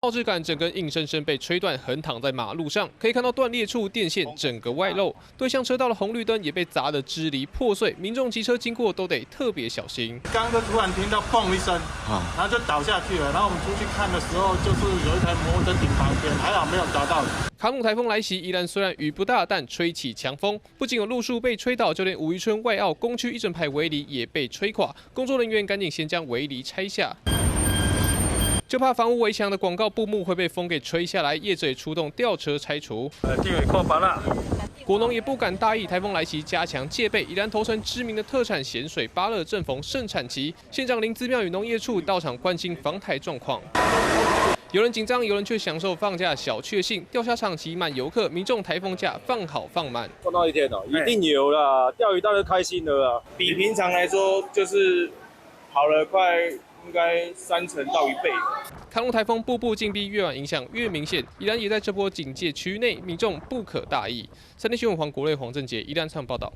爆质感整根硬生生被吹断，横躺在马路上，可以看到断裂处电线整个外露，对向车道的红绿灯也被砸得支离破碎，民众骑车经过都得特别小心。刚刚突然听到砰一声，然后就倒下去了。然后我们出去看的时候，就是有一台摩托车停旁边，还好没有砸到人。卡努台风来袭，宜兰虽然雨不大，但吹起强风，不仅有路树被吹倒，就连五渔村外澳工区一整排围篱也被吹垮，工作人员赶紧先将围篱拆下。就怕房屋围墙的广告布幕会被风给吹下来，业者也出动吊车拆除。果农也不敢大意，台风来袭加强戒备。宜兰头城知名的特产咸水芭乐正逢盛产期，县长林姿妙与农业处到场关心防台状况。有人紧张，有人却享受放假小确幸。钓虾场挤满游客，民众台风假放好放满。放到一天哦，一定有啦，钓鱼当然开心了啦。比平常来说，就是好了快应该30%到1倍。卡努台风步步紧逼，越晚影响越明显。宜兰也在这波警戒区域内，民众不可大意。3立新闻黄国瑞、黄正杰，宜兰场报道。